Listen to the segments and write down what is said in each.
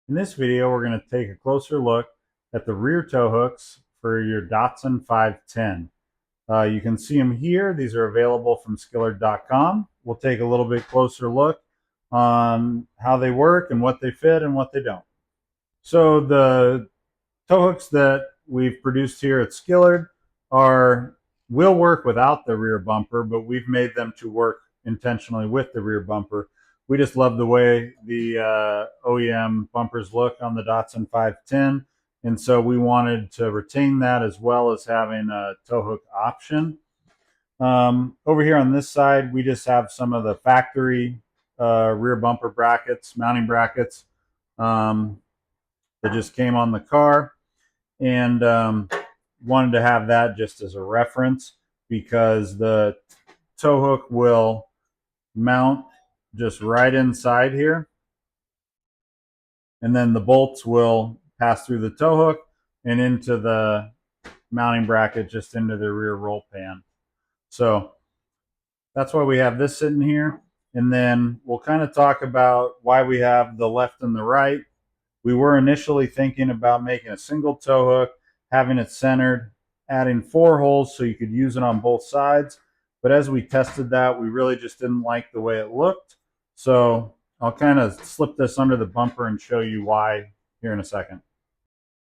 In this video, we're going to take a closer look at the rear tow hooks for your Datsun 510. You can see them here. These are available from Skillard.com. We'll take a little bit closer look on how they work and what they fit and what they don't. So the tow hooks that we've produced here at Skillard will work without the rear bumper, but we've made them to work intentionally with the rear bumper. We just love the way the OEM bumpers look on the Datsun 510, and so we wanted to retain that as well as having a tow hook option. Over here on this side, we just have some of the factory rear bumper brackets, mounting brackets that just came on the car, and wanted to have that just as a reference because the tow hook will mount just right inside here, and then the bolts will pass through the tow hook and into the mounting bracket just into the rear roll pan. So that's why we have this sitting here, and then we'll kind of talk about why we have the left and the right. We were initially thinking about making a single tow hook, having it centered, adding 4 holes so you could use it on both sides. But as we tested that, we really just didn't like the way it looked. So I'll kind of slip this under the bumper and show you why here in a second.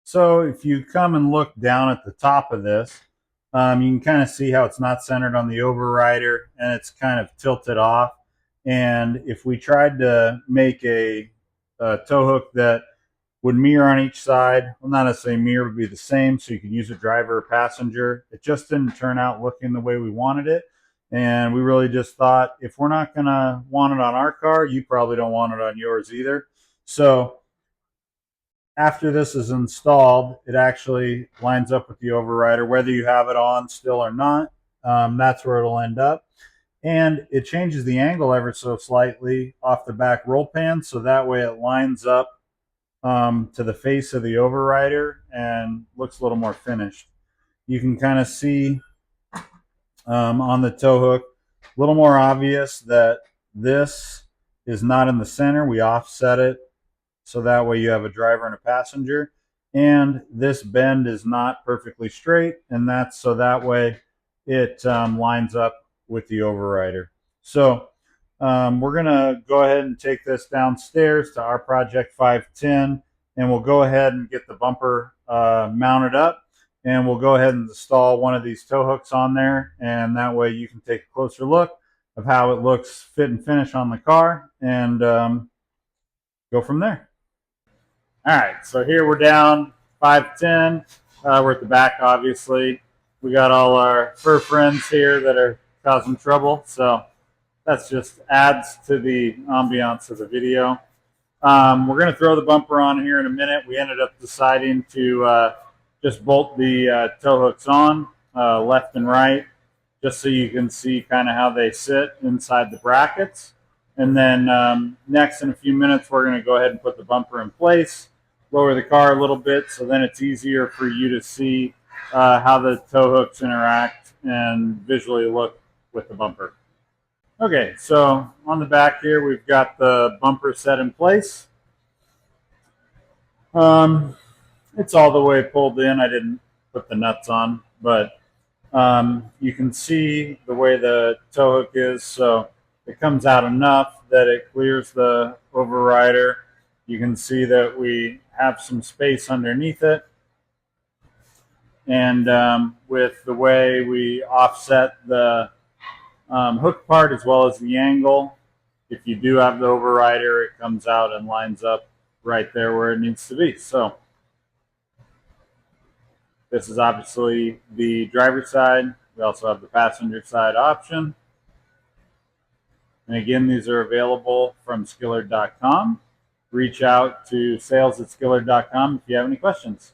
So if you come and look down at the top of this, you can kind of see how it's not centered on the overrider and it's kind of tilted off. And if we tried to make a tow hook that would mirror on each side, well, not necessarily mirror, would be the same, so you could use a driver or passenger. It just didn't turn out looking the way we wanted it, and we really just thought, if we're not gonna want it on our car, you probably don't want it on yours either. So after this is installed, it actually lines up with the overrider, whether you have it on still or not. That's where it'll end up. And it changes the angle ever so slightly off the back roll pan, so that way it lines up to the face of the overrider and looks a little more finished. You can kind of see on the tow hook, a little more obvious that this is not in the center. We offset it so that way you have a driver and a passenger, and this bend is not perfectly straight, and that's so that way it lines up with the overrider. So we're going to go ahead and take this downstairs to our Project 510, and we'll go ahead and get the bumper mounted up, and we'll go ahead and install one of these tow hooks on there, and that way you can take a closer look of how it looks fit and finish on the car, and go from there. All right, so here we're down 510. We're at the back, obviously. We got all our fur friends here that are causing trouble, so that's just adds to the ambiance of the video. We're going to throw the bumper on here in a minute. We ended up deciding to just bolt the tow hooks on left and right, just so you can see kind of how they sit inside the brackets. And then next, in a few minutes, we're going to go ahead and put the bumper in place, lower the car a little bit, so then it's easier for you to see how the tow hooks interact and visually look with the bumper. Okay, so on the back here, we've got the bumper set in place. It's all the way pulled in. I didn't put the nuts on, but you can see the way the tow hook is, so it comes out enough that it clears the overrider. You can see that we have some space underneath it, and with the way we offset the hook part as well as the angle, if you do have the overrider, it comes out and lines up right there where it needs to be. So this is obviously the driver's side. We also have the passenger side option. And again, these are available from Skillard.com. Reach out to sales@skillard.com if you have any questions.